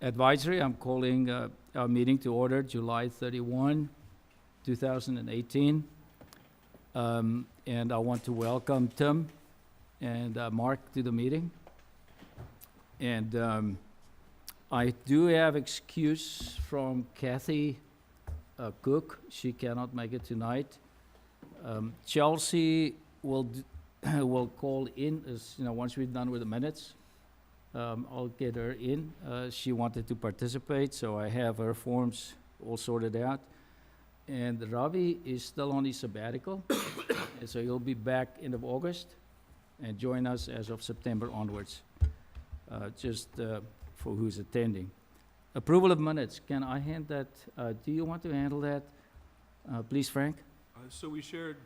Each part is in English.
Advisory, I'm calling our meeting to order July 31, 2018. And I want to welcome Tim and Mark to the meeting. And I do have excuse from Kathy Cook. She cannot make it tonight. Chelsea will will call in as once we're done with the minutes. I'll get her in. She wanted to participate, so I have her forms all sorted out. And Ravi is still on his sabbatical, and so he'll be back end of August and join us as of September onwards, just for who's attending. Approval of minutes. Can I hand that? Do you want to handle that, please, Frank? So we shared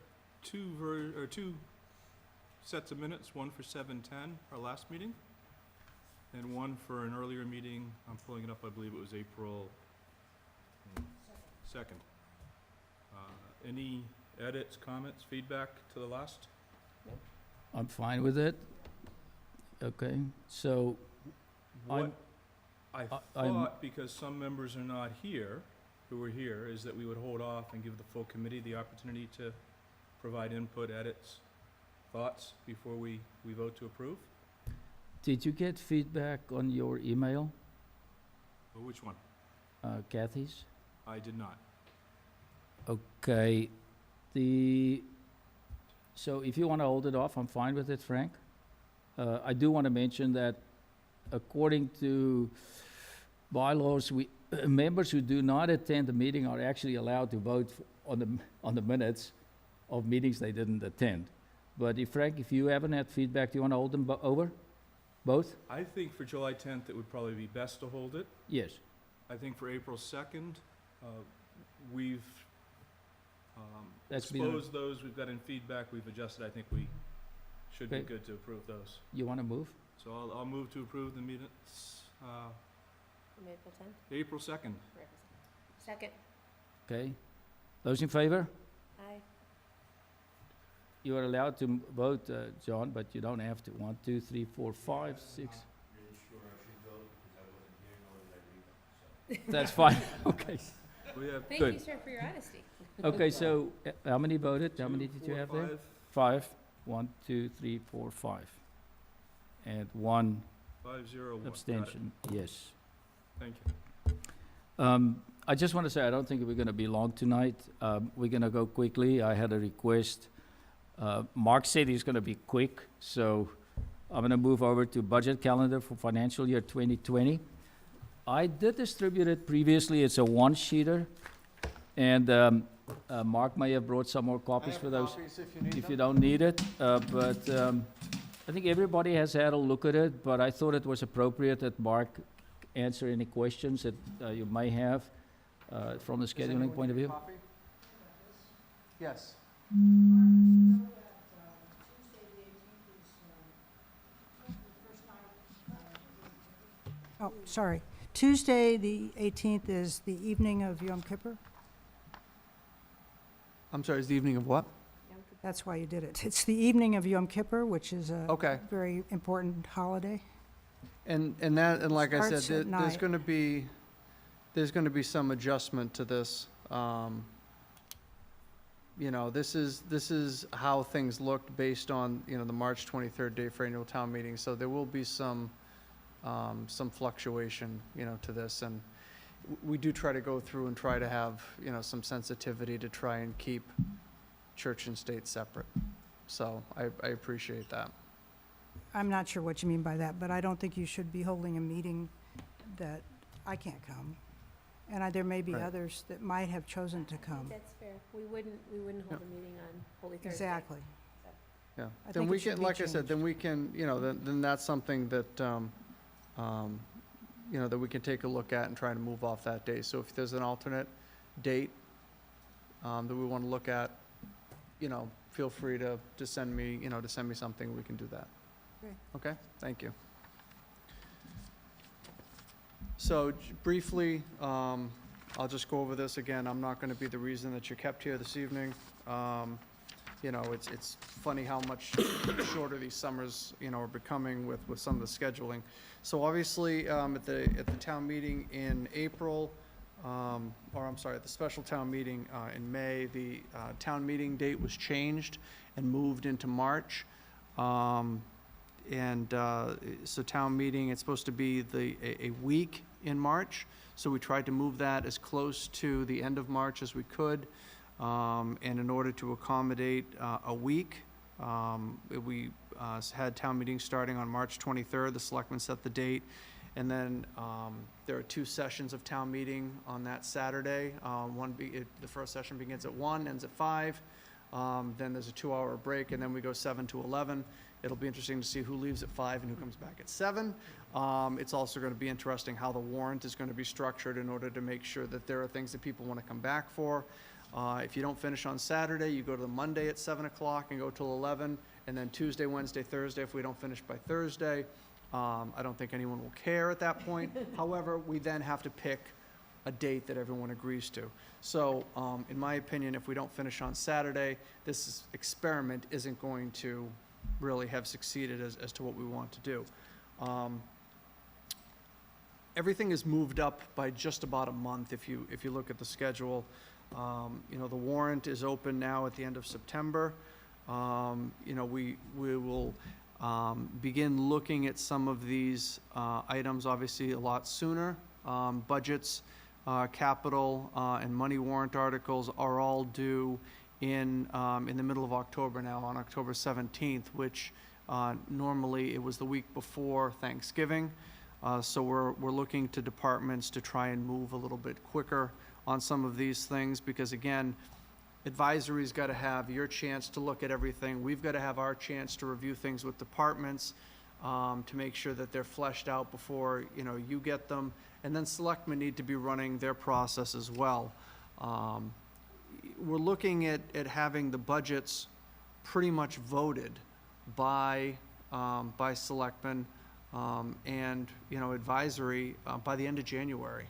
two sets of minutes, one for 7:10, our last meeting, and one for an earlier meeting. I'm pulling it up, I believe it was April 2nd. Any edits, comments, feedback to the last? I'm fine with it. Okay, so What I I'm- thought, because some members are not here, who were here, is that we would hold off and give the full committee the opportunity to provide input, edits, thoughts before we vote to approve. did you get feedback on your email, Which one? Kathy's? I did not. Okay, so if you want to hold it off, I'm fine with it, Frank. I do want to mention that according to bylaws, members who do not attend the meeting are actually allowed to vote on the minutes of meetings they didn't attend. But Frank, if you haven't had feedback, do you want to hold them over? Both? I think for July 10th, it would probably be best to hold it. Yes. I think for April 2nd, we've That's been- exposed those, we've gotten feedback, we've adjusted. I think we should be Okay. good to approve those. You want to move? So I'll move to approve the minutes, From April 10th? April 2nd. Second. Okay. Those in favor? Aye. You are allowed to vote, John, but you don't have to. 1, 2, 3, 4, 5, 6. That's fine. Okay. We have Thank Good. you, sir, for your honesty. Okay, so how many voted? How many did you 2, 4, have there? 5, 5. 1, 2, 3, 4, 5. And 1 5, 0, 1. Got it. abstention. Yes. Thank you. I just want to say, I don't think we're going to be long tonight. We're going to go quickly. I had a request. Mark said he's going to be quick, so I'm going to move over to budget calendar for financial year 2020. I did distribute it previously. It's a one-sheeter, and Mark may have brought some more copies for those if you don't need it. But I think everybody has had a look at it, but I thought it was appropriate that Mark answer any questions that you may have from the scheduling point of view. Yes. Oh, sorry. Tuesday, the 18th is the evening of Yom Kippur? I'm sorry, it's the evening of what? That's why you did it. It's the evening of Yom Kippur, which is a Okay. very important holiday. And like I said, Starts at there's night. going to be some adjustment to this. This is how things looked based on, the March 23rd date for annual town meeting. So there will be some fluctuation, to this. And we do try to go through and try to have, some sensitivity to try and keep church and state separate. So I appreciate that. I'm not sure what you mean by that, but I don't think you should be holding a meeting that I can't come. And there may be Right. others that might have chosen to I think come. that's fair. We wouldn't hold a meeting on Holy Thursday. Exactly. Yeah, I then think we it should can, be like I said, changed. then we can, then that's something that, that we can take a look at and try to move off that day. So if there's an alternate date that we want to look at, feel free to send me, something, we can do that. Great. Okay, thank you. So briefly, I'll just go over this again. I'm not going to be the reason that you're kept here this evening. you know, it's funny how much shorter these summers, you know, are becoming with some of the scheduling. So obviously, at the town meeting in April, or I'm sorry, at the special town meeting in May, the town meeting date was changed and moved into March. So town meeting, it's supposed to be a week in March, so we tried to move that as close to the end of March as we could. And in order to accommodate a week, we had town meeting starting on March 23rd. The selectmen set the date. And then there are 2 sessions of town meeting on that Saturday. The first session begins at 1, ends at 5. Then there's a 2-hour break, and then we go 7 to 11. It'll be interesting to see who leaves at 5 and who comes back at 7. It's also going to be interesting how the warrant is going to be structured in order to make sure that there are things that people want to come back for. If you don't finish on Saturday, you go to the Monday at 7 o'clock and go till 11, and then Tuesday, Wednesday, Thursday, if we don't finish by Thursday, I don't think anyone will care at that point. However, we then have to pick a date that everyone agrees to. So, in my opinion, if we don't finish on Saturday, this experiment isn't going to really have succeeded as to what we want to do. Everything is moved up by just about a month if you look at the schedule. You know, the warrant is open now at the end of September. You know, we will begin looking at some of these items obviously a lot sooner. Budgets, capital, and money warrant articles are all due in the middle of October now, on October 17th, which normally it was the week before Thanksgiving. So we're looking to departments to try and move a little bit quicker on some of these things, because again, advisory's got to have your chance to look at everything. We've got to have our chance to review things with departments to make sure that they're fleshed out before, you know, you get them. And then selectmen need to be running their process as well. We're looking at having the budgets pretty much voted by selectmen and, you know, advisory by the end of January.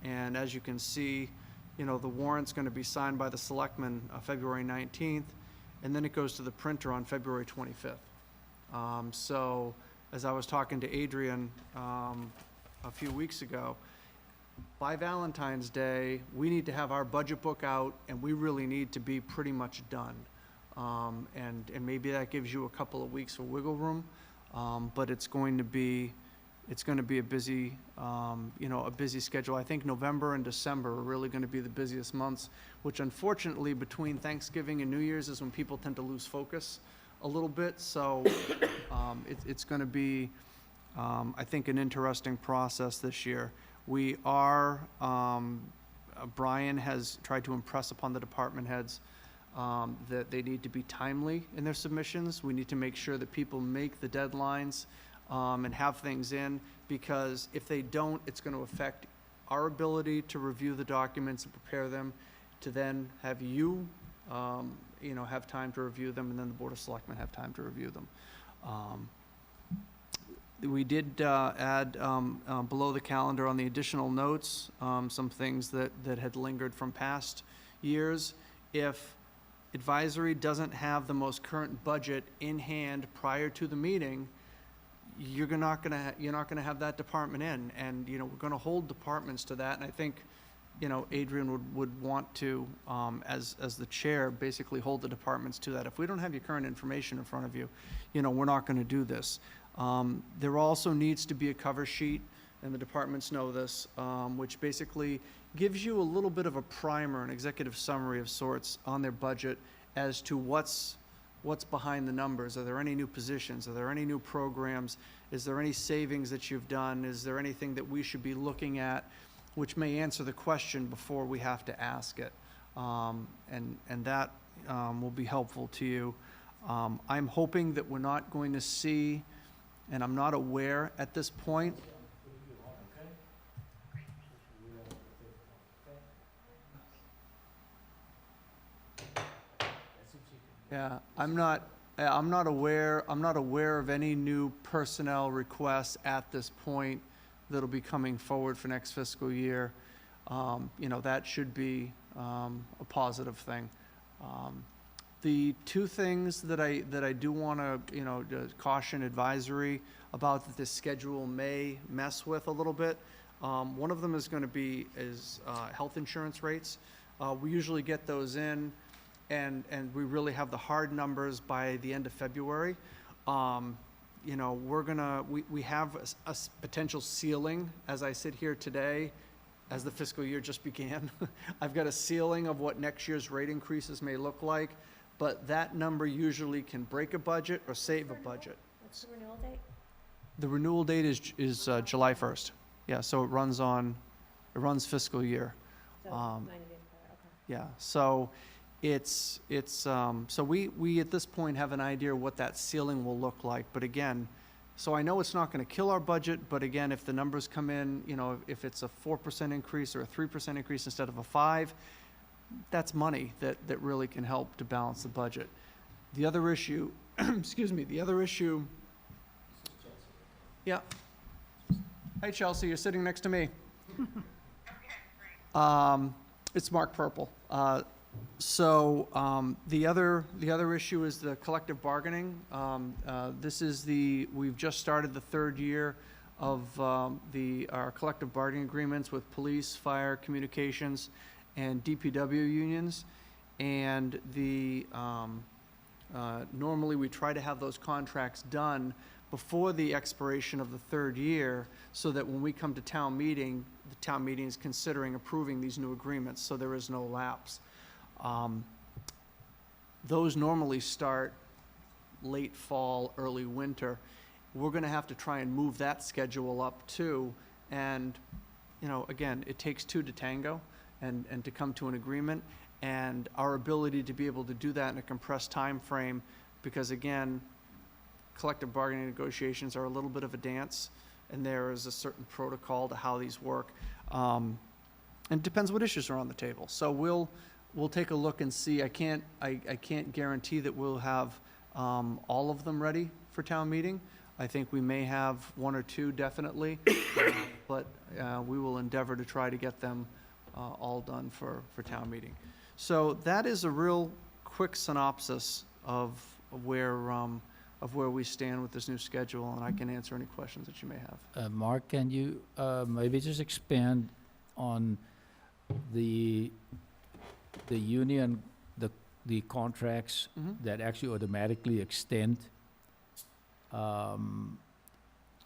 And as you can see, you know, the warrant's going to be signed by the selectmen February 19th, and then it goes to the printer on February 25th. So as I was talking to Adrian a few weeks ago, by Valentine's Day, we need to have our budget book out, and we really need to be pretty much done. And maybe that gives you a couple of weeks of wiggle room, but it's going to be a busy, you know, a busy schedule. I think November and December are really going to be the busiest months, which unfortunately between Thanksgiving and New Year's is when people tend to lose focus a little bit. So it's going to be, I think, an interesting process this year. We are, Brian has tried to impress upon the department heads that they need to be timely in their submissions. We need to make sure that people make the deadlines and have things in, because if they don't, it's going to affect our ability to review the documents and prepare them, to then have you, you know, have time to review them, and then the Board of Selectmen have time to review them. We did add below the calendar on the additional notes some things that had lingered from past years. If advisory doesn't have the most current budget in hand prior to the meeting, you're not gonna have that department in, and you know, we're gonna hold departments to that. And I think, you know, Adrian would want to, as the chair, basically hold the departments to that. If we don't have your current information in front of you, you know, we're not gonna do this. There also needs to be a cover sheet, and the departments know this, which basically gives you a little bit of a primer, an executive summary of sorts on their budget as to what's behind the numbers. Are there any new positions? Are there any new programs? Is there any savings that you've done? Is there anything that we should be looking at which may answer the question before we have to ask it? And that will be helpful to you. I'm hoping that we're not going to see, and I'm not aware at this point. Yeah, I'm not aware of any new personnel requests at this point that'll be coming forward for next fiscal year. You know, that should be a positive thing. The two things that I do want to, caution advisory about that this schedule may mess with a little bit. One of them is going to be health insurance rates. We usually get those in, and we really have the hard numbers by the end of February. We have a potential ceiling as I sit here today, as the fiscal year just began. I've got a ceiling of what next year's rate increases may look like, but that number usually can break a budget or save a budget. What's the renewal date? The renewal date is July 1st. Yeah, so it runs fiscal year. So, 90 days prior, okay. Yeah, so so we at this point have an idea what that ceiling will look like. But again, so I know it's not going to kill our budget, but again, if the numbers come in, if it's a 4% increase or a 3% increase instead of a 5%, that's money that really can help to balance the budget. The other issue, yeah. Hi, Chelsea, you're sitting next to me. It's Mark Purple. The other issue is the collective bargaining. We've just started the third year of our collective bargaining agreements with police, fire, communications, and DPW unions. And normally we try to have those contracts done before the expiration of the third year, so that when we come to town meeting, the town meeting is considering approving these new agreements, so there is no lapse. Those normally start late fall, early winter. We're gonna have to try and move that schedule up too. And, again, it takes two to tango and to come to an agreement. And our ability to be able to do that in a compressed time frame, because again, collective bargaining negotiations are a little bit of a dance, and there is a certain protocol to how these work. And it depends what issues are on the table. So we'll take a look and see. I can't guarantee that we'll have all of them ready for town meeting. I think we may have one or two definitely, but we will endeavor to try to get them all done for town meeting. So that is a real quick synopsis of where we stand with this new schedule, and I can answer any questions that you may have. Mark, can you maybe just expand on the union, the contracts that actually automatically extend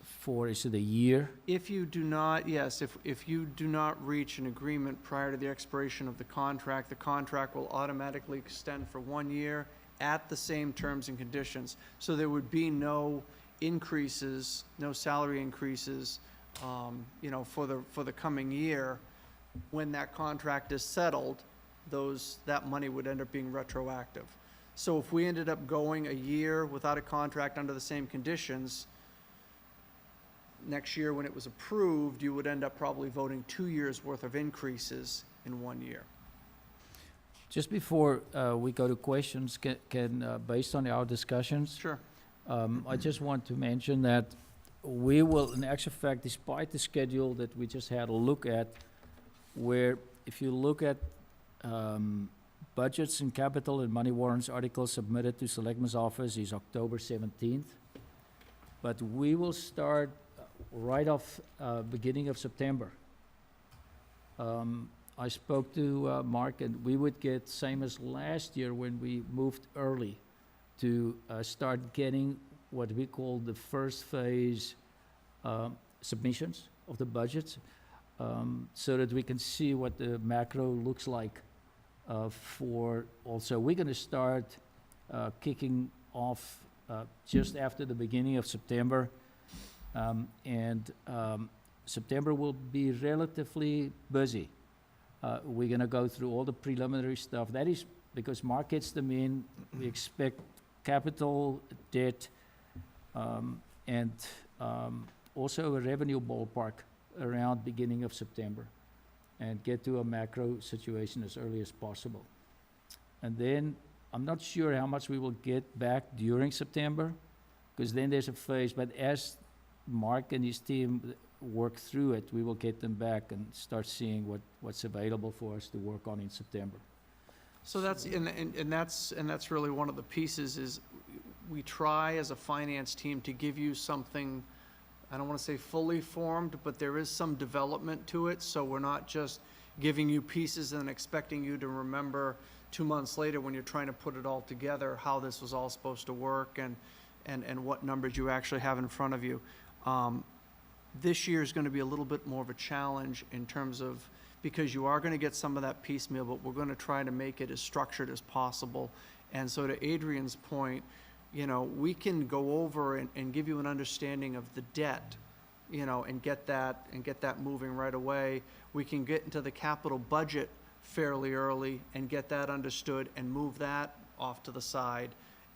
for, is it a year? If you do not, yes, if you do not reach an agreement prior to the expiration of the contract will automatically extend for 1 year at the same terms and conditions. So there would be no increases, no salary increases, for the coming year. When that contract is settled, that money would end up being retroactive. So if we ended up going a year without a contract under the same conditions, next year when it was approved, you would end up probably voting 2 years' worth of increases in 1 year. Just before we go to questions, based on our discussions, Sure. I just want to mention that we will, in actual fact, despite the schedule that we just had a look at, where if you look at budgets and capital and money warrants articles submitted to Selectman's office is October 17th. But we will start right off beginning of September. I spoke to Mark, and we would get, same as last year when we moved early, to start getting what we call the first phase submissions of the budgets, so that we can see what the macro looks like for also. We're going to start kicking off just after the beginning of September, and September will be relatively busy. We're going to go through all the preliminary stuff. That is because Mark gets them in. We expect capital, debt, and also a revenue ballpark around beginning of September, and get to a macro situation as early as possible. And then I'm not sure how much we will get back during September, because then there's a phase, but as Mark and his team work through it, we will get them back and start seeing what's available for us to work on in September. So that's, and that's really one of the pieces is we try as a finance team to give you something, I don't want to say fully formed, but there is some development to it. So we're not just giving you pieces and expecting you to remember 2 months later when you're trying to put it all together, how this was all supposed to work and what numbers you actually have in front of you. This year is going to be a little bit more of a challenge in terms of, because you are going to get some of that piecemeal, but we're going to try to make it as structured as possible. And so to Adrian's point, you know, we can go over and give you an understanding of the debt, you know, and get that moving right away. We can get into the capital budget fairly early and get that understood and move that off to the side.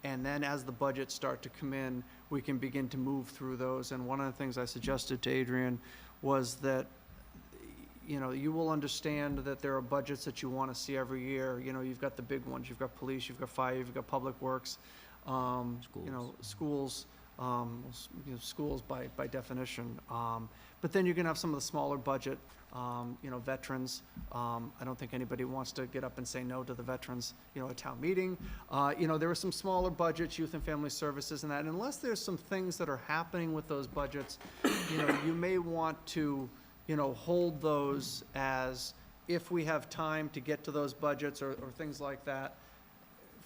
And then as the budgets start to come in, we can begin to move through those. And one of the things I suggested to Adrian was that, you know, you will understand that there are budgets that you want to see every year. You know, you've got the big ones, you've got police, you've got fire, you've got public works, you know, schools, you know, schools by definition. But then you're going to have some of the smaller budget, you know, veterans. I don't think anybody wants to get up and say no to the veterans, you know, at town meeting. You know, there are some smaller budgets, youth and family services and that. And unless there's some things that are happening with those budgets, you know, you may want to, you know, hold those as, if we have time to get to those budgets or things like that,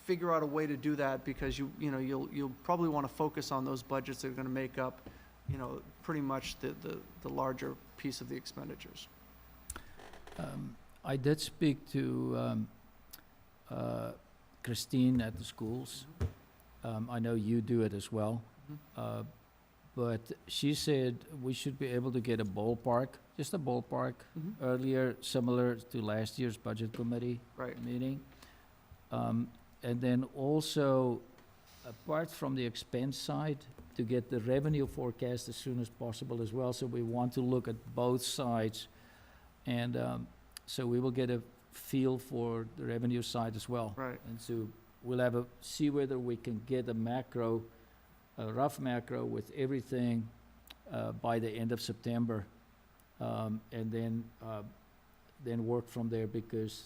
figure out a way to do that, because you know, you'll probably want to focus on those budgets that are going to make up, you know, pretty much the larger piece of the expenditures. I did speak to Christine at the schools. I know you do it as well. But she said we should be able to get a ballpark, just a ballpark, earlier, similar to last year's budget committee Right. meeting. And then also, apart from the expense side, to get the revenue forecast as soon as possible as well. So we want to look at both sides. And so we will get a feel for the revenue side as well. Right. And so we'll see whether we can get a rough macro with everything by the end of September. And then work from there, because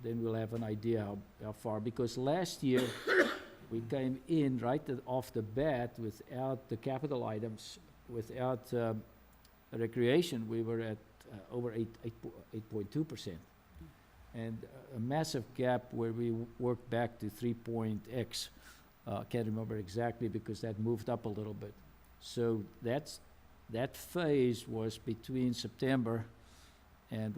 then we'll have an idea how far. Because last year, we came in right off the bat without the capital items, without recreation, we were at over 8.2%. And a massive gap where we worked back to 3.x. Can't remember exactly because that moved up a little bit. So that phase was between September and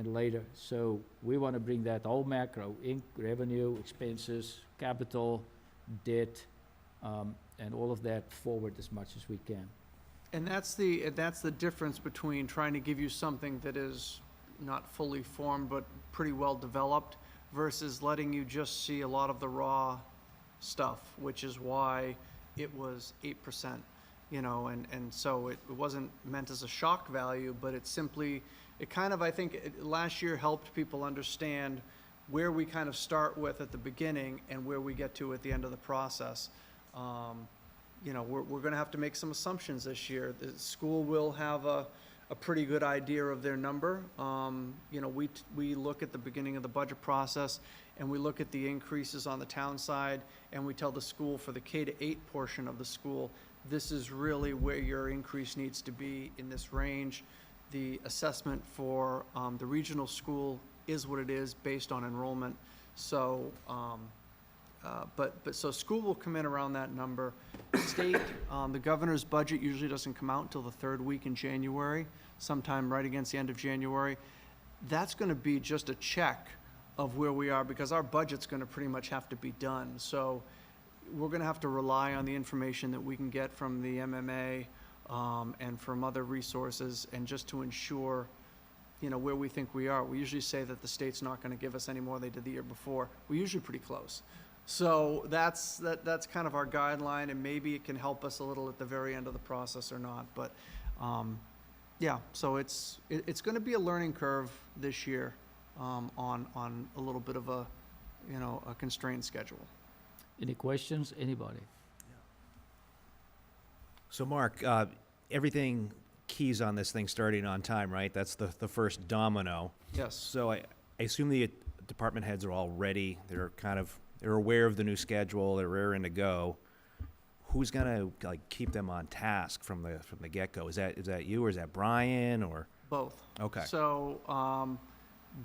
later. So we want to bring that whole macro, revenue, expenses, capital, debt, and all of that forward as much as we can. And that's the difference between trying to give you something that is not fully formed but pretty well developed versus letting you just see a lot of the raw stuff, which is why it was 8%, you know, and so it wasn't meant as a shock value, but it simply, it kind of, I think, last year helped people understand where we kind of start with at the beginning and where we get to at the end of the process. You know, we're going to have to make some assumptions this year. The school will have a pretty good idea of their number. You know, we look at the beginning of the budget process and we look at the increases on the town side, and we tell the school for the K-8 portion of the school, this is really where your increase needs to be in this range. The assessment for the regional school is what it is based on enrollment. So, so school will come in around that number. State, the governor's budget usually doesn't come out until the third week in January, sometime right against the end of January. That's going to be just a check of where we are, because our budget's going to pretty much have to be done. So we're going to have to rely on the information that we can get from the MMA and from other resources, and just to ensure, you know, where we think we are. We usually say that the state's not going to give us any more than they did the year before. We're usually pretty close. So that's kind of our guideline, and maybe it can help us a little at the very end of the process or not. But yeah, so it's going to be a learning curve this year on a little bit of a, you know, a constrained schedule. Any questions, anybody? So Mark, everything keys on this thing starting on time, right? That's the first domino. Yes. So I assume the department heads are all ready, they're aware of the new schedule, they're raring to go. Who's gonna, like, keep them on task from the get-go? Is that you, or is that Brian, or? Both. Okay. So,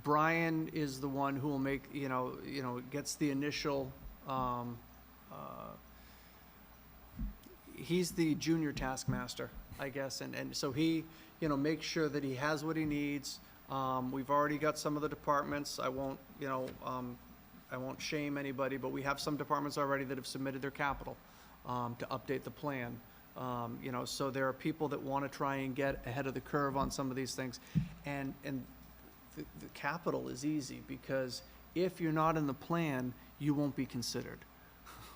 Brian is the one who will make, gets the initial, he's the junior taskmaster, I guess, and so he, makes sure that he has what he needs. We've already got some of the departments, I won't shame anybody, but we have some departments already that have submitted their capital, to update the plan. So there are people that want to try and get ahead of the curve on some of these things. And the capital is easy, because if you're not in the plan, you won't be considered.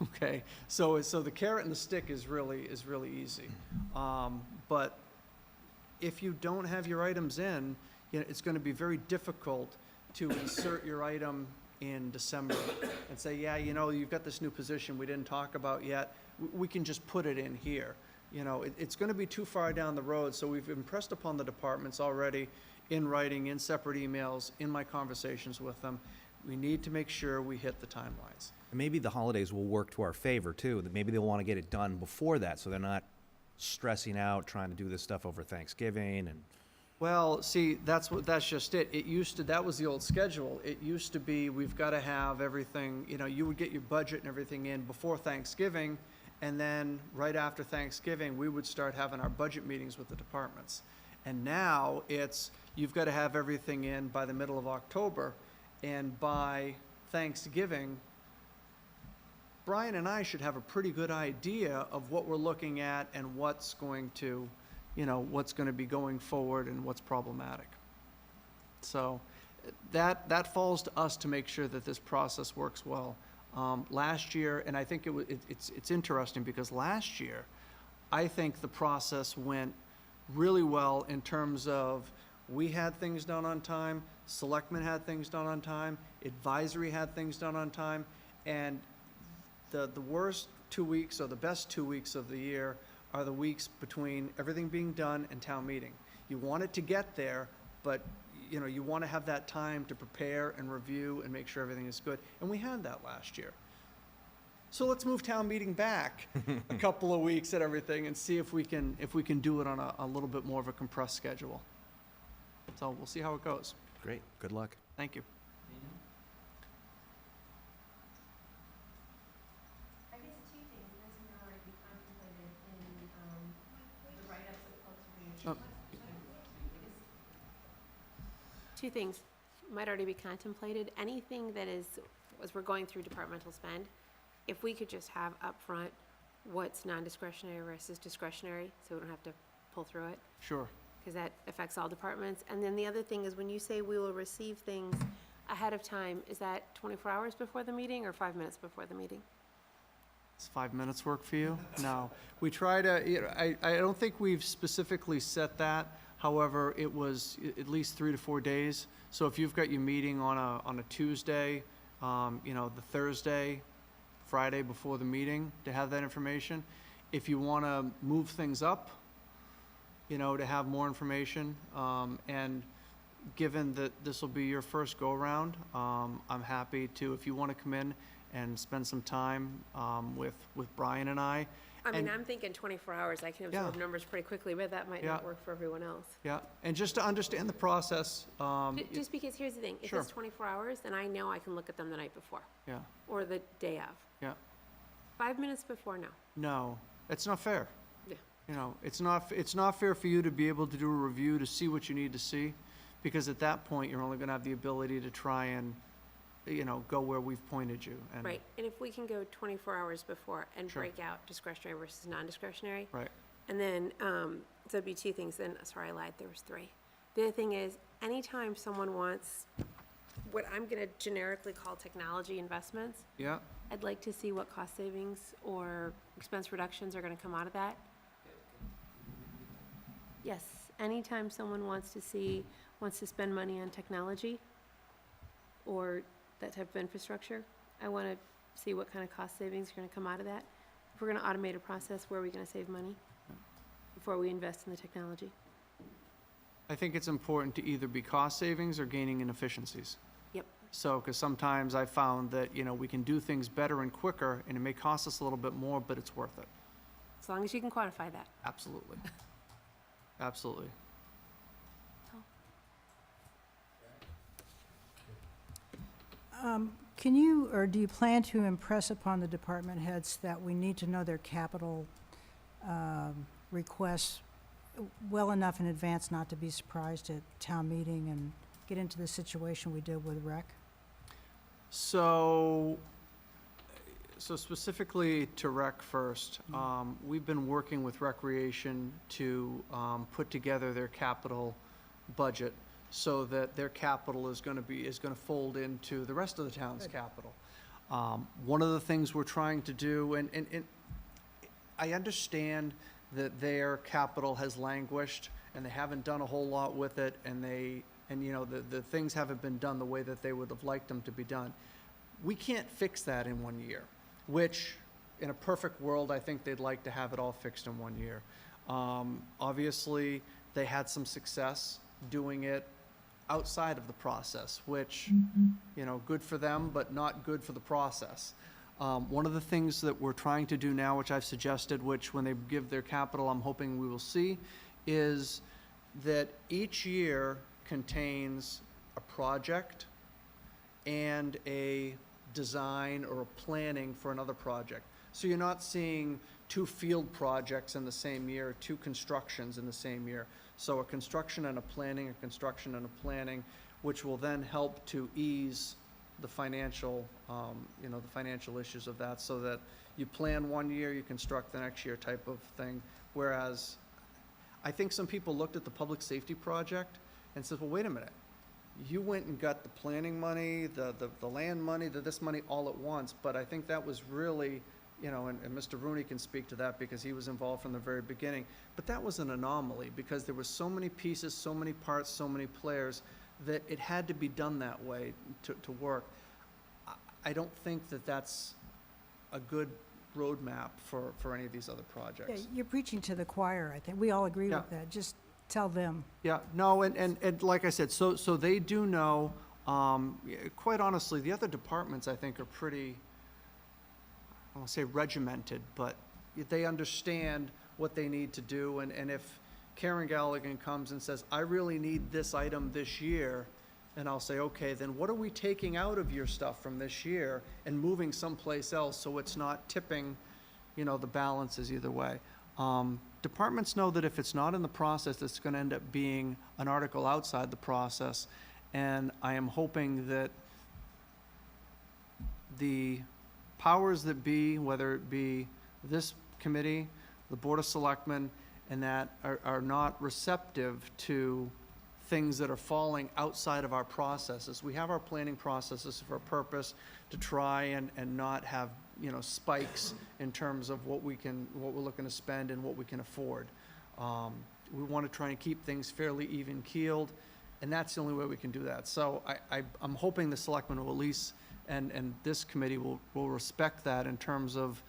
Okay? So the carrot and the stick is really easy. But if you don't have your items in, it's going to be very difficult to insert your item in December and say, yeah, you've got this new position we didn't talk about yet. We can just put it in here. It's going to be too far down the road, so we've impressed upon the departments already in writing, in separate emails, in my conversations with them. We need to make sure we hit the timelines. And maybe the holidays will work to our favor, too. That maybe they'll want to get it done before that, so they're not stressing out trying to do this stuff over Thanksgiving and... Well, see, that's just it. That was the old schedule. It used to be, we've got to have everything, you would get your budget and everything in before Thanksgiving, and then right after Thanksgiving, we would start having our budget meetings with the departments. And now it's, you've got to have everything in by the middle of October, and by Thanksgiving, Brian and I should have a pretty good idea of what we're looking at and what's going to be going forward and what's problematic. So that falls to us to make sure that this process works well. Last year, and I think it's interesting, because last year, I think the process went really well in terms of, we had things done on time, selectmen had things done on time, advisory had things done on time, and the worst 2 weeks, or the best 2 weeks of the year, are the weeks between everything being done and town meeting. You want it to get there, but you want to have that time to prepare and review and make sure everything is good. And we had that last year. So let's move town meeting back a couple of weeks at everything and see if we can do it on a little bit more of a compressed schedule. So we'll see how it goes. Great, good luck. Thank you. I guess two things, and this may already be contemplated in, the write-ups of folks who Two things might already be contemplated. Anything that is, as we're going through departmental spend, if we could just have upfront what's non-discretionary versus discretionary, so we don't have to pull through it, Sure. because that affects all departments. And then the other thing is, when you say we will receive things ahead of time, is that 24 hours before the meeting or 5 minutes before the meeting? Does 5 minutes work for you? No. We try to, I don't think we've specifically set that. However, it was at least 3 to 4 days. So if you've got your meeting on a Tuesday, the Thursday, Friday before the meeting, to have that information. If you want to move things up, to have more information, and given that this will be your first go-around, I'm happy to, if you want to come in and spend some time with Brian and I. I mean, And- I'm thinking 24 hours, I can absorb numbers pretty quickly, but that might not Yeah. work for everyone else. Yeah, and just to understand the process, Just because, here's the thing, if Sure. it's 24 hours, then I know I can look at them the night before, yeah, or the day of. yeah. 5 minutes before, no. No, it's not fair. Yeah. It's not fair for you to be able to do a review to see what you need to see, because at that point, you're only gonna have the ability to try and, go where we've pointed you. And- Right, and if we can go 24 hours before and Sure. break out discretionary versus non-discretionary. Right. And then, so it'd be two things, then, sorry, I lied, there was three. The other thing is, anytime someone wants what I'm gonna generically call technology investments, Yeah, I'd like to see what cost savings or expense reductions are gonna come out of that. Yes, anytime someone wants to spend money on technology or that type of infrastructure, I wanna see what kind of cost savings are gonna come out of that. If we're gonna automate a process, where are we gonna save money before we invest in the technology? I think it's important to either be cost savings or gaining in efficiencies. Yep. So, because sometimes I found that, you know, we can do things better and quicker, and it may cost us a little bit more, but it's worth it. As long as you can quantify that. Absolutely. Absolutely. Can you, or do you plan to impress upon the department heads that we need to know their capital requests well enough in advance not to be surprised at town meeting and get into the situation we did with rec? So specifically to rec first, we've been working with recreation to put together their capital budget so that their capital is gonna fold into the rest of the town's Good. capital. One of the things we're trying to do, and I understand that their capital has languished and they haven't done a whole lot with it, and you know, the things haven't been done the way that they would have liked them to be done. We can't fix that in 1 year, which in a perfect world, I think they'd like to have it all fixed in 1 year. Obviously, they had some success doing it outside of the process, which, you know, good for them, but not good for the process. One of the things that we're trying to do now, which I've suggested, which when they give their capital, I'm hoping we will see, is that each year contains a project and a design or a planning for another project. So you're not seeing 2 field projects in the same year, 2 constructions in the same year. So a construction and a planning, which will then help to ease the financial, you know, the financial issues of that, so that you plan 1 year, you construct the next year type of thing. Whereas I think some people looked at the public safety project and said, well, wait a minute. You went and got the planning money, the land money, this money all at once, but I think that was really, you know, and Mr. Rooney can speak to that because he was involved from the very beginning, but that was an anomaly because there were so many pieces, so many parts, so many players that it had to be done that way to work. I don't think that that's a good roadmap for any of these other Yeah, projects. you're preaching to the choir, I think. We all agree Yeah. with that. Just tell them. Yeah, no, and like I said, so they do know, quite honestly, the other departments, I think, are pretty, I won't say regimented, but they understand what they need to do, and if Karen Gallagher comes and says, I really need this item this year, and I'll say, okay, then what are we taking out of your stuff from this year and moving someplace else so it's not tipping, you know, the balances either way. Departments know that if it's not in the process, it's gonna end up being an article outside the process, and I am hoping that the powers that be, whether it be this committee, the Board of Selectmen, and that are not receptive to things that are falling outside of our processes. We have our planning processes for a purpose to try and not have, you know, spikes in terms of what we're looking to spend and what we can afford. We want to try and keep things fairly even keeled, and that's the only way we can do that. So I'm hoping the selectmen will at least, and this committee will respect that in terms of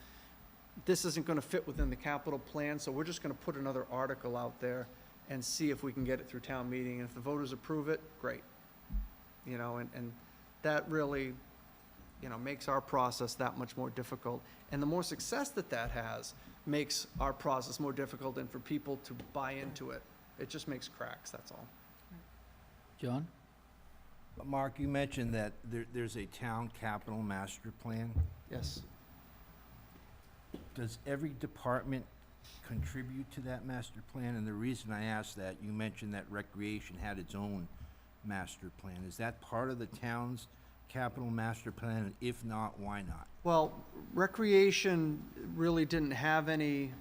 this isn't going to fit within the capital plan, so we're just going to put another article out there and see if we can get it through town meeting, and if the voters approve it, great. You know, and that really, you know, makes our process that much more difficult. And the more success that has makes our process more difficult, and for people to buy into it, it just makes cracks, that's all. John? Mark, you mentioned that there's a town capital master plan. Yes. Does every department contribute to that master plan? And the reason I ask that, you mentioned that recreation had its own master plan. Is that part of the town's capital master plan? And if not, why not? Well, recreation really didn't have any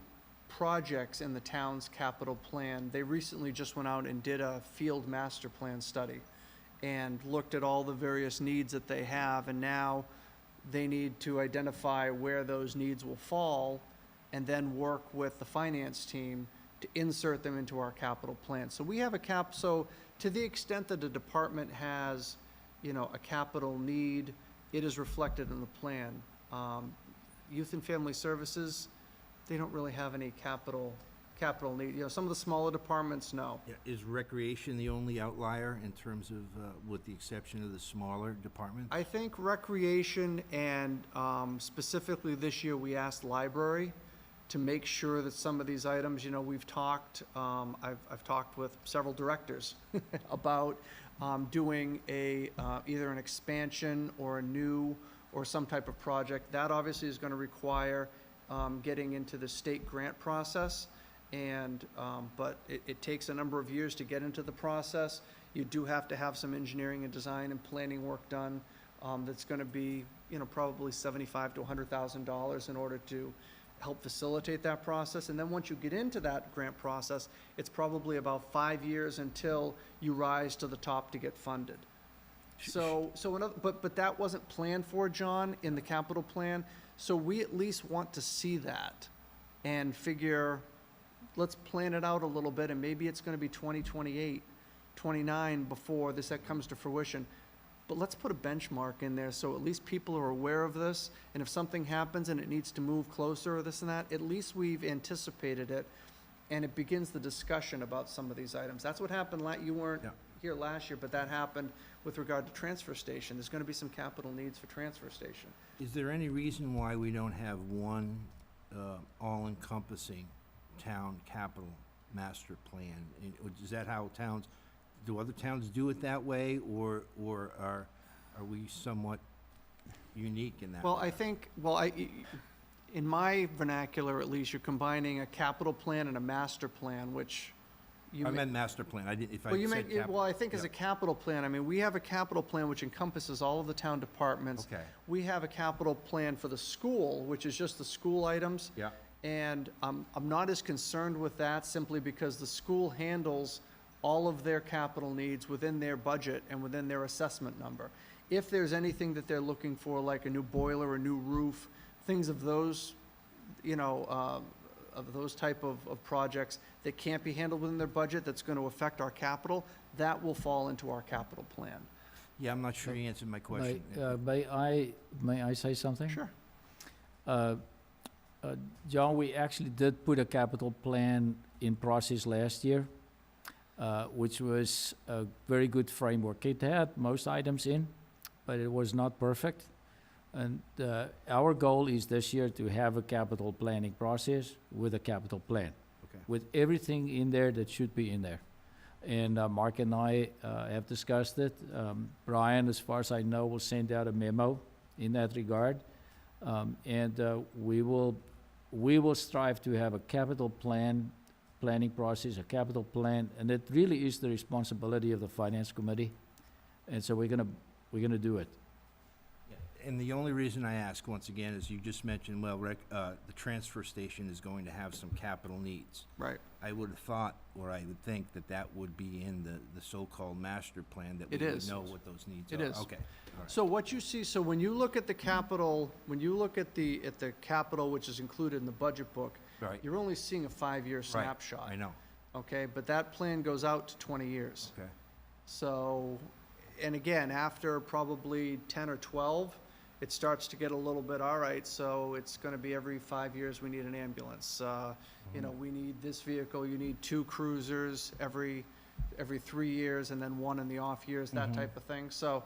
projects in the town's capital plan. They recently just went out and did a field master plan study and looked at all the various needs that they have, and now they need to identify where those needs will fall and then work with the finance team to insert them into our capital plan. So we have so to the extent that a department has, you know, a capital need, it is reflected in the plan. Youth and Family Services, they don't really have any capital capital need. You know, some of the smaller departments, no. Yeah, is recreation the only outlier in terms of, with the exception of the smaller departments? I think recreation and specifically this year, we asked library to make sure that some of these items, you know, we've talked, I've talked with several directors about doing either an expansion or a new or some type of project. That obviously is going to require getting into the state grant process, and but it takes a number of years to get into the process. You do have to have some engineering and design and planning work done. That's going to be, you know, probably $75,000 to $100,000 in order to help facilitate that process. And then once you get into that grant process, it's probably about 5 years until you rise to the top to get funded. But that wasn't planned for, John, in the capital plan. So we at least want to see that and figure, let's plan it out a little bit, and maybe it's gonna be 2028, 29 before that comes to fruition. But let's put a benchmark in there so at least people are aware of this, and if something happens and it needs to move closer or this and that, at least we've anticipated it, and it begins the discussion about some of these items. That's what happened, you weren't Yeah. here last year, but that happened with regard to transfer station. There's gonna be some capital needs for transfer station. Is there any reason why we don't have one all-encompassing town capital master plan? Is that how towns, do other towns do it that way, or are we somewhat unique in that? Well, way? I think, in my vernacular at least, you're combining a capital plan and a master plan, which you. I meant master plan, I did, if I Well, you said meant, capital. well, I think as yeah. a capital plan, I mean, we have a capital plan which encompasses all of the town departments. Okay, We have a capital plan for the school, which is just the school items. yeah, And I'm not as concerned with that simply because the school handles all of their capital needs within their budget and within their assessment number. If there's anything that they're looking for, like a new boiler, a new roof, things of those, you know, of those type of projects that can't be handled within their budget, that's going to affect our capital, that will fall into our capital plan. yeah, I'm not sure you answered my question. May I say something? Sure. John, we actually did put a capital plan in process last year, which was a very good framework. It had most items in, but it was not perfect. And our goal is this year to have a capital planning process with a capital plan, Okay. with everything in there that should be in there. And Mark and I have discussed it. Brian, as far as I know, will send out a memo in that regard. And we will strive to have a capital planning process, a capital plan, and it really is the responsibility of the finance committee. And so we're gonna do it. And the only reason I ask, once again, is you just mentioned, well, the transfer station is going to have some capital needs. Right. I would have thought, or I would think that would be in the so-called master plan, that we It would is. know what those needs are. It is. Okay, all right. So what you see, so when you look at the capital, when you look at the capital which is included in the budget book, Right, you're only seeing a 5-year snapshot. I know, Okay, but that plan goes out to 20 years. okay. So, and again, after probably 10 or 12, it starts to get a little bit, all right, so it's gonna be every 5 years we need an ambulance. You know, we need this vehicle, you need 2 cruisers every 3 years, and then 1 in the off years, that Mhm. type of thing. So,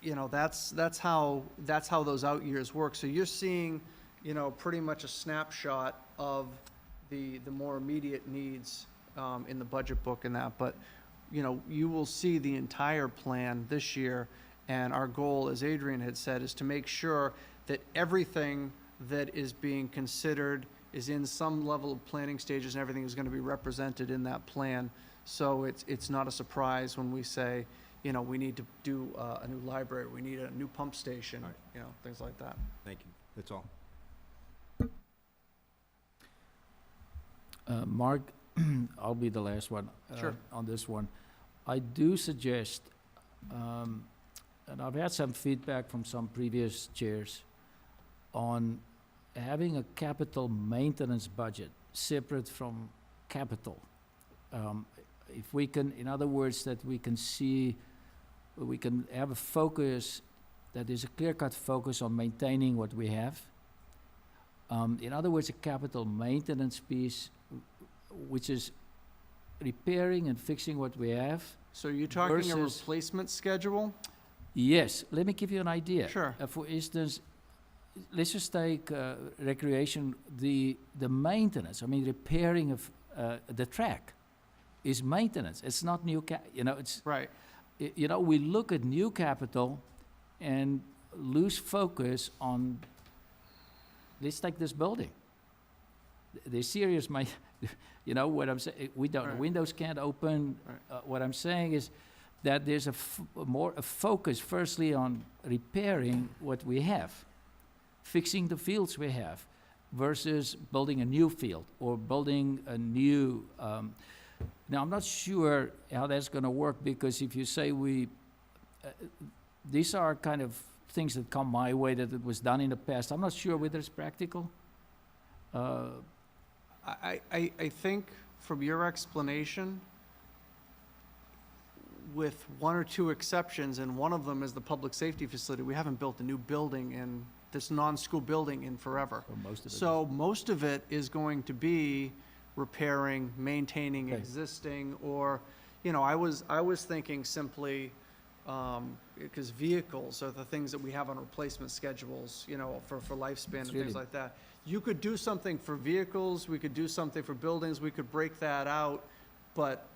you know, that's how those out years work. So you're seeing, you know, pretty much a snapshot of the more immediate needs in the budget book and that. But, you know, you will see the entire plan this year, and our goal, as Adrian had said, is to make sure that everything that is being considered is in some level of planning stages, and everything is going to be represented in that plan. So it's not a surprise when we say, you know, we need to do a new library, we need a new pump station, Right. you know, things like that. Thank you, that's all. Mark, I'll be the last one. Sure. On this one. I do suggest, and I've had some feedback from some previous chairs on having a capital maintenance budget separate from capital. If we can, in other words, that we can see, we can have a focus, that is a clear-cut focus on maintaining what we have. In other words, a capital maintenance piece which is repairing and fixing what we have. So you're talking a Versus- replacement schedule? Yes, let me give you an idea. Sure. For instance, let's just take recreation, the maintenance, I mean, repairing of the track is maintenance. It's not new, it's, Right. we look at new capital and lose focus on, let's take this building. They're serious, what I'm saying, Right. windows can't open. Right. What I'm saying is that there's a focus firstly on repairing what we have, fixing the fields we have, versus building a new field or building a new, now, I'm not sure how that's going to work, because if you say these are kind of things that come my way that it was done in the past. I'm not sure whether it's practical. I think from your explanation, with one or two exceptions, and one of them is the public safety facility, we haven't built a new building in, this non-school building in forever. So most of it. So most of it is going to be repairing, maintaining Okay. existing, or, I was thinking simply, because vehicles are the things that we have on replacement schedules, for lifespan and It's really- things like that. You could do something for vehicles, we could do something for buildings, we could break that out, but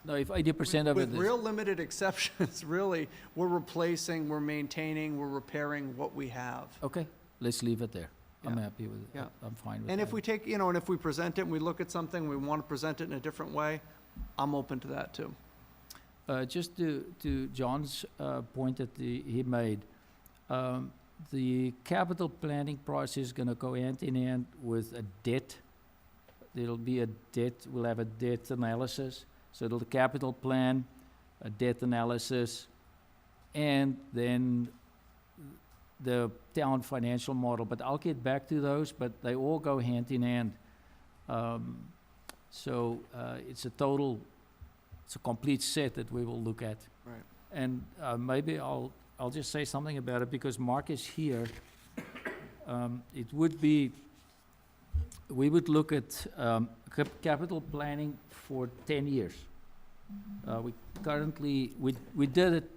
No, if 80% of it with is. real limited exceptions, really, we're replacing, we're maintaining, we're repairing what we have. Okay, let's leave it there. I'm Yeah. happy with it. Yeah. I'm fine with that. And if we take, and if we present it and we look at something, we want to present it in a different way, I'm open to that too. Just to John's point that he made, the capital planning process is going to go hand in hand with a debt. There'll be a debt, we'll have a debt analysis. So it'll the capital plan, a debt analysis, and then the town financial model. But I'll get back to those, but they all go hand in hand. It's it's a complete set that we will look at. Right. And maybe I'll just say something about it, because Mark is here. It would be, we would look at capital planning for 10 years. We currently, we did it,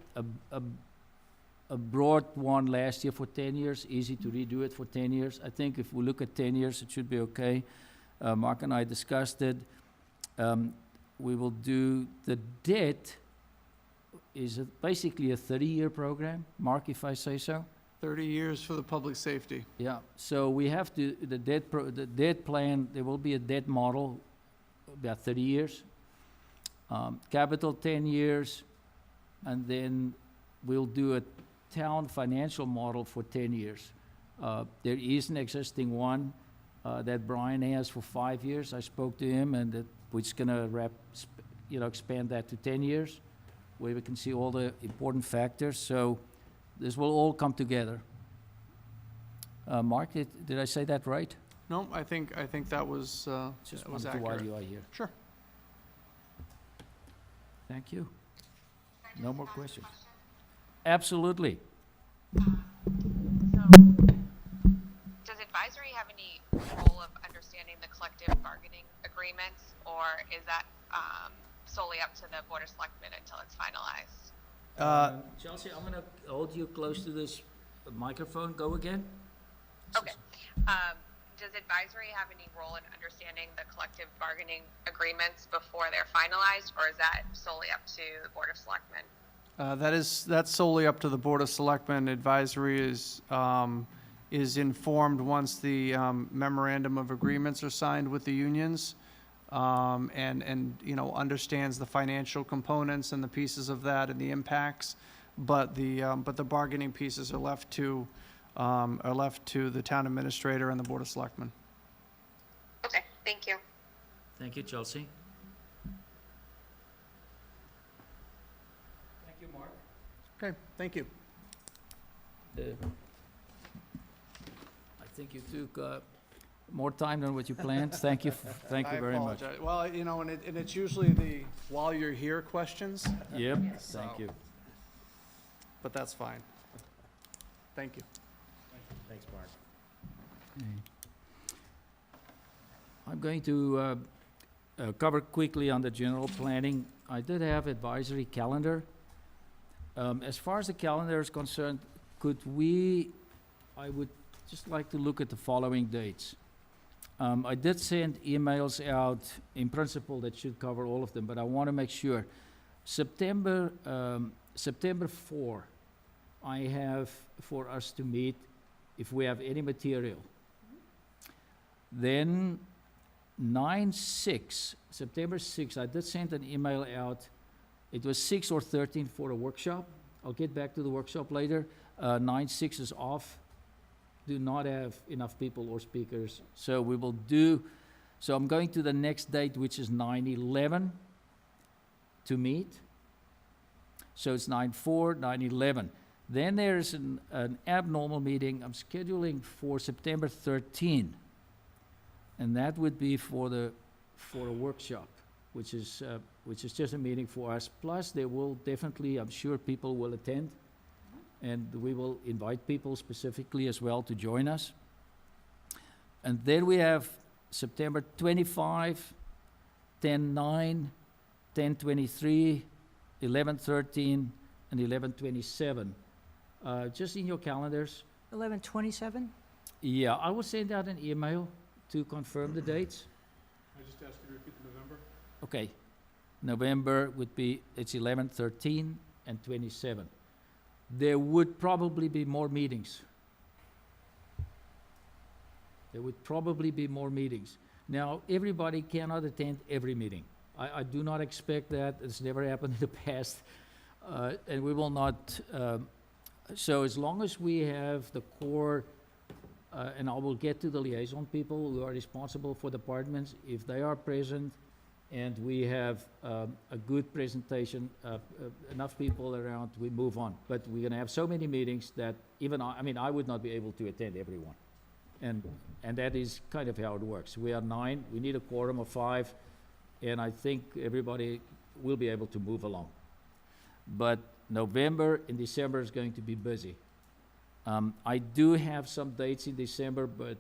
a broad one last year for 10 years, easy to redo it for 10 years. I think if we look at 10 years, it should be okay. Mark and I discussed it. We will do, the debt is basically a 30-year program, Mark, if I say so. 30 years for the public safety. Yeah, so we have to, the debt plan, there will be a debt model, about 30 years. Capital 10 years, and then we'll do a town financial model for 10 years. There is an existing one that Brian has for 5 years. I spoke to him, and that we're just gonna expand that to 10 years, where we can see all the important factors. So this will all come together. Mark, did I say that right? No, I think that was, Just that was wanted to while accurate. you are here. Sure. Thank you. No more questions? Absolutely. Does advisory have any role of understanding the collective bargaining agreements, or is that solely up to the Board of Selectmen until it's finalized? Chelsea, I'm gonna hold you close to this microphone. Go again? Okay. Does advisory have any role in understanding the collective bargaining agreements before they're finalized, or is that solely up to the Board of Selectmen? That's solely up to the Board of Selectmen. Advisory is informed once the memorandum of agreements are signed with the unions, and understands the financial components and the pieces of that and the impacts. But the bargaining pieces are left to the town administrator and the Board of Selectmen. Okay, thank you. Thank you, Chelsea. Thank you, Mark. Okay, thank you. I think you took more time than what you planned. Thank you, thank you very much. I apologize. Well, and it's usually the while you're here questions, Yep, So- thank you. but that's fine. Thank you. Thanks, Mark. I'm going to cover quickly on the general planning. I did have advisory calendar. As far as the calendar is concerned, I would just like to look at the following dates. I did send emails out, in principle, that should cover all of them, but I want to make sure. September 4, I have for us to meet if we have any material. Then 9/6, September 6, I did send an email out. It was 6 or 13 for a workshop. I'll get back to the workshop later. 9/6 is off. Do not have enough people or speakers. So I'm going to the next date, which is 9/11 to meet. So it's 9/4, 9/11. Then there's an abnormal meeting I'm scheduling for September 13. And that would be for a workshop, which is just a meeting for us. Plus, there will definitely, I'm sure people will attend, and we will invite people specifically as well to join us. And then we have September 25, 10/9, 10/23, 11/13, and 11/27. Just in your calendars. 11/27? Yeah, I will send out an email to confirm the dates. I just asked you to repeat the November. Okay. November would be, it's 11, 13, and 27. There would probably be more meetings. Now, everybody cannot attend every meeting. I do not expect that. It's never happened in the past. And we will not, so as long as we have the core, and I will get to the liaison people who are responsible for departments, if they are present and we have a good presentation, enough people around, we move on. But we're gonna have so many meetings that even I would not be able to attend everyone. And that is kind of how it works. We are 9, we need a quorum of 5, and I think everybody will be able to move along. But November and December is going to be busy. I do have some dates in December, but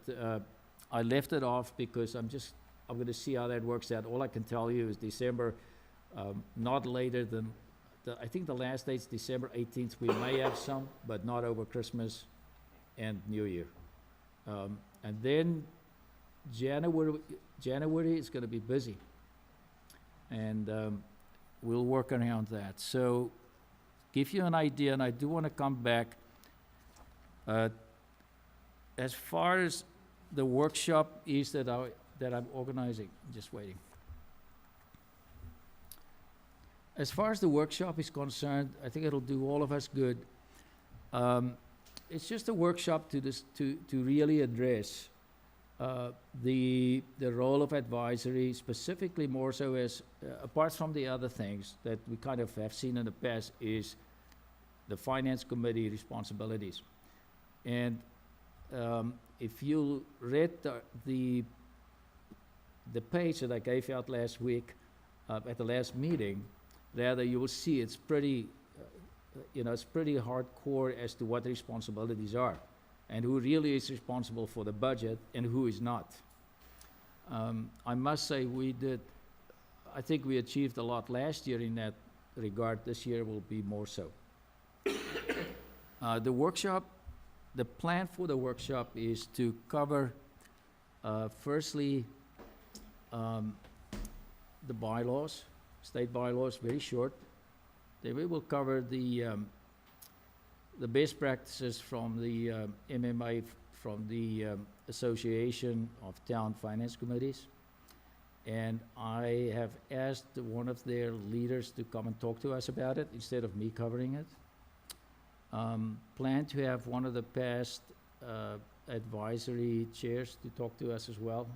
I left it off because I'm going to see how that works out. All I can tell you is December, not later than, I think the last date's December 18th. We may have some, but not over Christmas and New Year. And then January is going to be busy. And we'll work around that. So, give you an idea, and I do want to come back. As far as the workshop is that I'm organizing, I'm just waiting. As far as the workshop is concerned, I think it'll do all of us good. It's just a workshop to really address the role of advisory, specifically more so as, apart from the other things that we kind of have seen in the past, is the finance committee responsibilities. And if you read the page that I gave out last week at the last meeting, rather you will see it's pretty, it's pretty hardcore as to what the responsibilities are, and who really is responsible for the budget and who is not. I must say I think we achieved a lot last year in that regard. This year will be more so. The workshop, the plan for the workshop is to cover, firstly, the bylaws, state bylaws, very short. Then we will cover the best practices from the MMA, from the Association of Town Finance Committees. And I have asked one of their leaders to come and talk to us about it instead of me covering it. Plan to have one of the past advisory chairs to talk to us as well.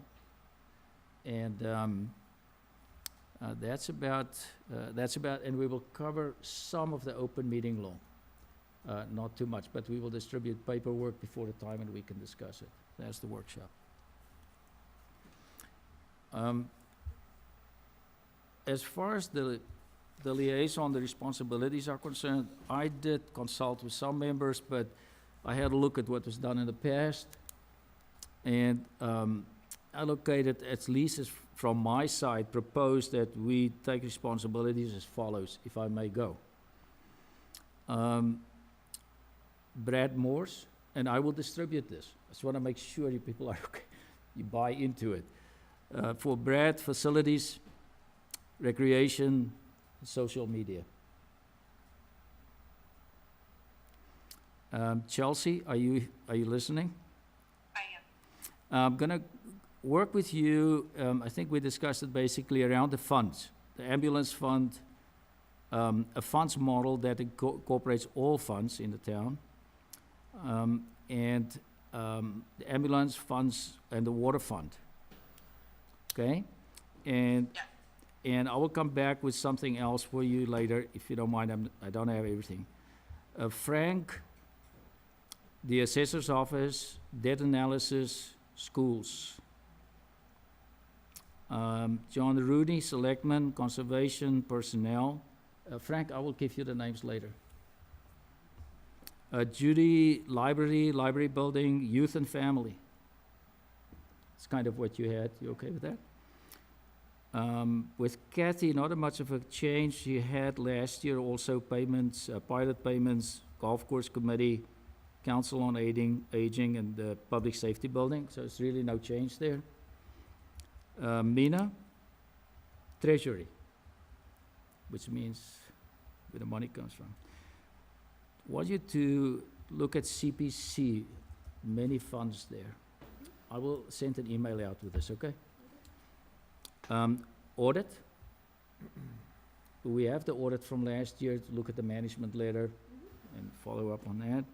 And that's about, and we will cover some of the open meeting law. Not too much, but we will distribute paperwork before the time and we can discuss it. That's the workshop. As far as the liaison, the responsibilities are concerned, I did consult with some members, but I had a look at what was done in the past and allocated at least from my side, propose that we take responsibilities as follows, if I may go. Brad Morse, and I will distribute this. I just want to make sure you people are okay, you buy into it. For Brad, facilities, recreation, social media. Chelsea, are you listening? I am. I'm gonna work with you, I think we discussed it basically around the funds. The ambulance fund, a funds model that incorporates all funds in the town. And the ambulance funds and the water fund. Okay? And I will come back with something else for you later, if you don't mind. I don't have everything. Frank, the assessor's office, debt analysis, schools. John Rooney, selectmen, conservation, personnel. Frank, I will give you the names later. Judy, library building, youth and family. It's kind of what you had. You okay with that? With Kathy, not much of a change. She had last year also payments, pilot payments, golf course committee, council on aging, and the public safety building. So it's really no change there. Mina, treasury, which means where the money comes from. Want you to look at CPC, many funds there. I will send an email out with this, okay? Audit. We have the audit from last year to look at the management letter and follow up on that.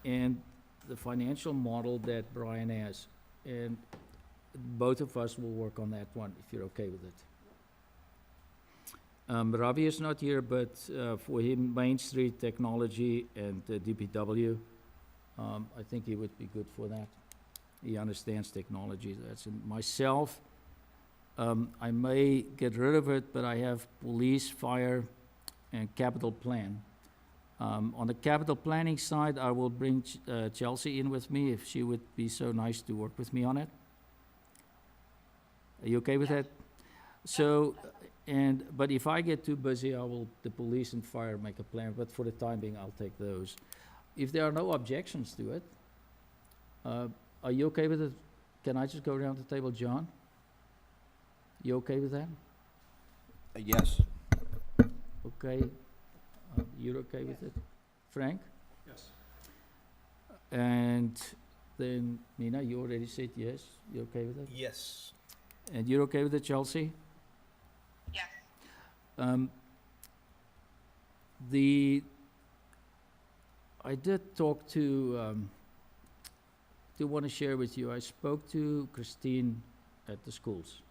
And the financial model that Brian has. And both of us will work on that one, if you're okay with it. Ravi is not here, but for him, Main Street Technology and DPW, I think he would be good for that. He understands technology. That's myself. I may get rid of it, but I have police, fire, and capital plan. On the capital planning side, I will bring Chelsea in with me if she would be so nice to work with me on it. Are you okay with that? So, but if I get too busy, the police and fire make a plan, but for the time being, I'll take those. If there are no objections to it, are you okay with it? Can I just go around the table, John? You okay with that? Yes. Okay, you're okay with it? Frank? Yes. And then, Nina, you already said yes, you okay with it? Yes. And you're okay with it, Chelsea? Yes. I did talk to want to share with you, I spoke to Christine at the schools.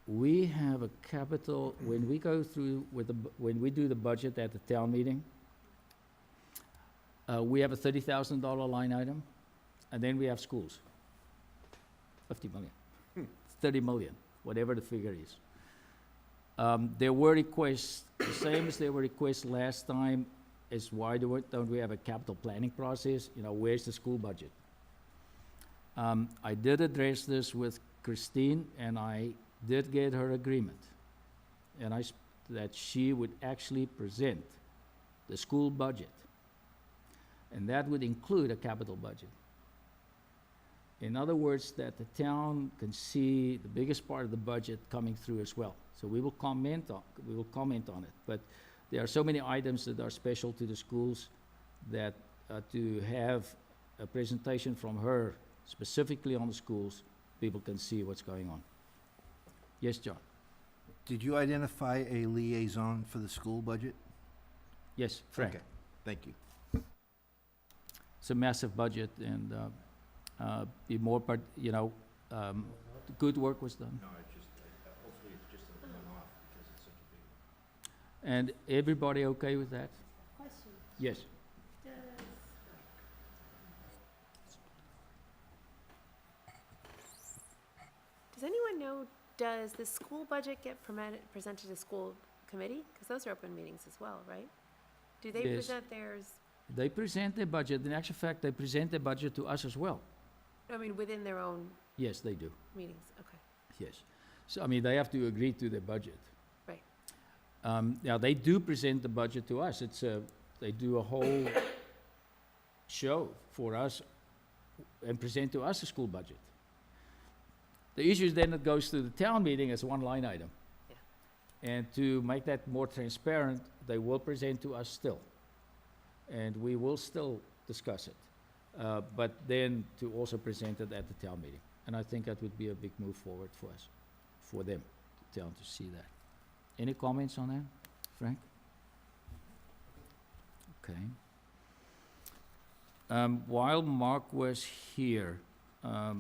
We have a capital, when we go through when we do the budget at the town meeting, we have a $30,000 line item, and then we have schools. 50 million, 30 million, whatever the figure is. There were requests, the same as there were requests last time, is why don't we have a capital planning process? You know, where's the school budget? I did address this with Christine, and I did get her agreement. And that she would actually present the school budget. And that would include a capital budget. In other words, that the town can see the biggest part of the budget coming through as well. So we will comment on it. But there are so many items that are special to the schools that to have a presentation from her specifically on the schools, people can see what's going on. Yes, John? Did you identify a liaison for the school budget? Yes, Frank. Okay, thank you. It's a massive budget, and be more part, good work was done. No, it's just, hopefully it's just a one-off because it's such a big. And everybody okay with that? Question. Yes. Does anyone know, does the school budget get presented to school committee? Because those are open meetings as well, right? Do they Yes. present theirs, They present their budget. In actual fact, they present their budget to us as well. I mean, within their own Yes, they do, meetings? Okay. yes. So, I mean, they have to agree to their budget. Right. Now, they do present the budget to us. They do a whole show for us and present to us a school budget. The issue is then it goes to the town meeting as one line item. Yeah. And to make that more transparent, they will present to us still. And we will still discuss it. But then to also present it at the town meeting. And I think that would be a big move forward for us, for them, the town, to see that. Any comments on that, Frank? Okay. While Mark was here, I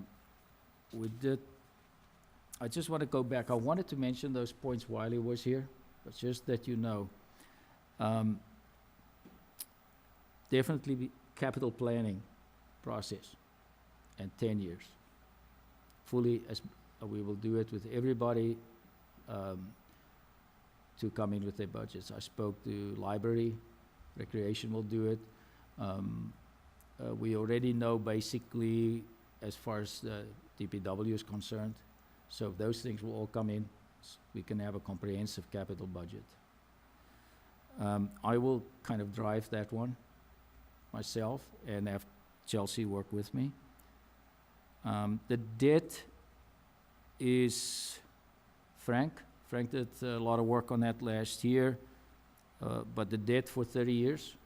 just want to go back. I wanted to mention those points while he was here, but just that you know. Definitely capital planning process and 10 years. Fully, as we will do it with everybody to come in with their budgets. I spoke to library, recreation will do it. We already know basically as far as the DPW is concerned. So those things will all come in. We can have a comprehensive capital budget. I will kind of drive that one myself and have Chelsea work with me. The debt is Frank. Frank did a lot of work on that last year, but the debt for 30 years,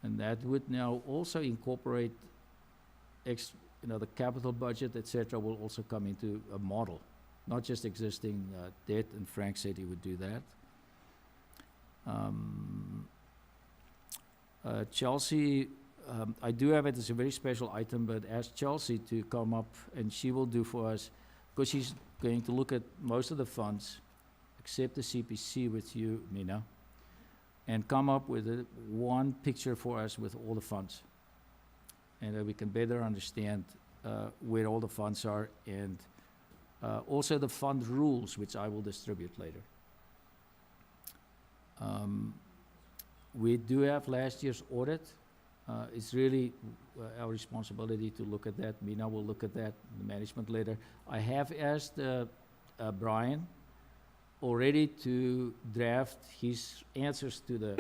and that would now also incorporate the capital budget, etc., will also come into a model, not just existing debt, and Frank said he would do that. Chelsea, I do have it as a very special item, but ask Chelsea to come up, and she will do for us, because she's going to look at most of the funds, except the CPC with you, Mina, and come up with one picture for us with all the funds. And that we can better understand where all the funds are, and also the fund rules, which I will distribute later. We do have last year's audit. It's really our responsibility to look at that. Mina will look at that, the management later. I have asked Brian already to draft his answers to that.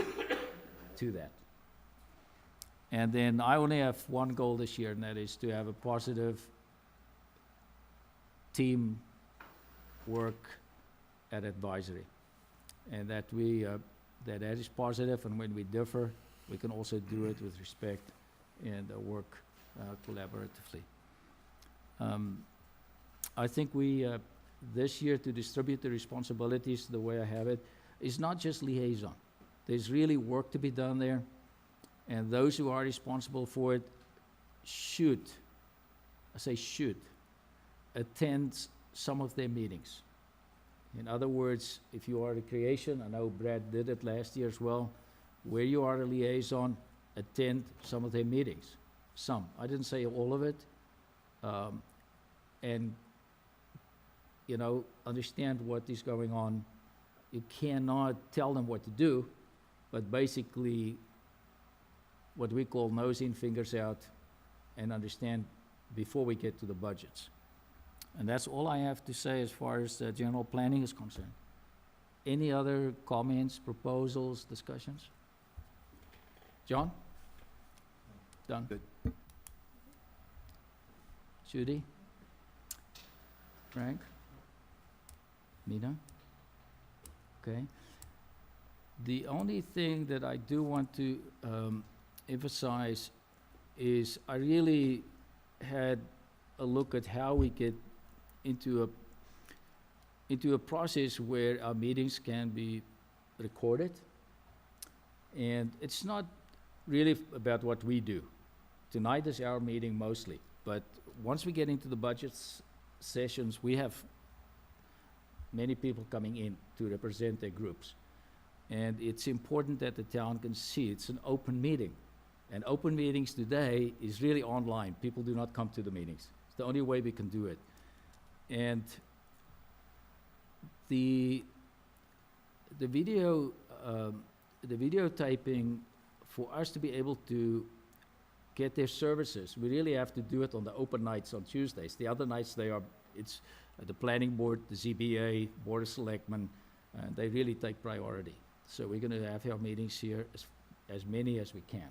And then I only have one goal this year, and that is to have a positive team work at advisory. And that that is positive, and when we differ, we can also do it with respect and work collaboratively. I think this year, to distribute the responsibilities the way I have it, is not just liaison. There's really work to be done there, and those who are responsible for it should, I say should, attend some of their meetings. In other words, if you are recreation, I know Brad did it last year as well, where you are a liaison, attend some of their meetings. Some. I didn't say all of it. And, understand what is going on. You cannot tell them what to do, but basically what we call nose in, fingers out, and understand before we get to the budgets. And that's all I have to say as far as general planning is concerned. Any other comments, proposals, discussions? John? Done? Good. Judy? Frank? Mina? Okay. The only thing that I do want to emphasize is I really had a look at how we get into a process where our meetings can be recorded. And it's not really about what we do. Tonight is our meeting mostly, but once we get into the budget sessions, we have many people coming in to represent their groups. And it's important that the town can see it's an open meeting. And open meetings today is really online. People do not come to the meetings. It's the only way we can do it. And the videotaping, for us to be able to get their services. We really have to do it on the open nights on Tuesdays. The other nights, it's the planning board, the ZBA, Board of Selectmen, they really take priority. So we're gonna have our meetings here, as many as we can.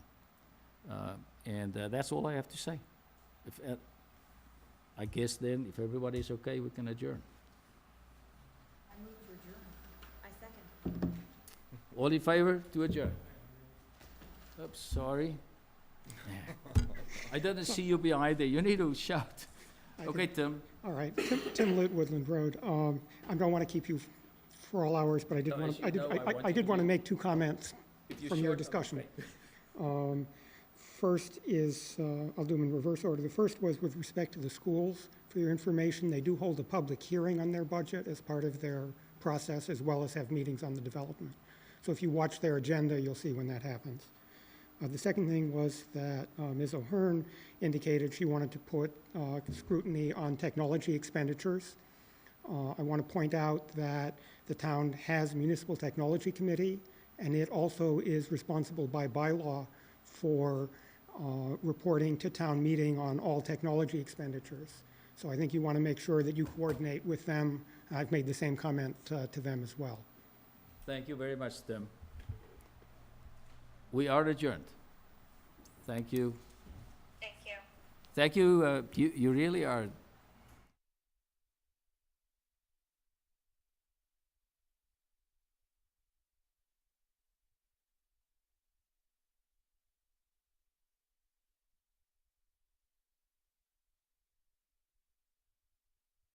And that's all I have to say. If, I guess then, if everybody's okay, we can adjourn. I move to adjourn. I second. All in favor to adjourn? Oops, sorry. I didn't see you behind there. You need to shout. Okay, Tim. All right, Tim Litt, Woodland Road. I don't want to keep you for all hours, but I did No, want as to, you know, I want I you did to want to be- make two comments If you from your short, discussion. okay. First is, I'll do them in reverse order. The first was with respect to the schools. For your information, they do hold a public hearing on their budget as part of their process, as well as have meetings on the development. So if you watch their agenda, you'll see when that happens. The second thing was that Ms. O'Hearn indicated she wanted to put scrutiny on technology expenditures. I want to point out that the town has a municipal technology committee, and it also is responsible by bylaw for reporting to town meeting on all technology expenditures. So I think you want to make sure that you coordinate with them. I've made the same comment to them as well. Thank you very much, Tim. We are adjourned. Thank you. Thank you. Thank you, you really are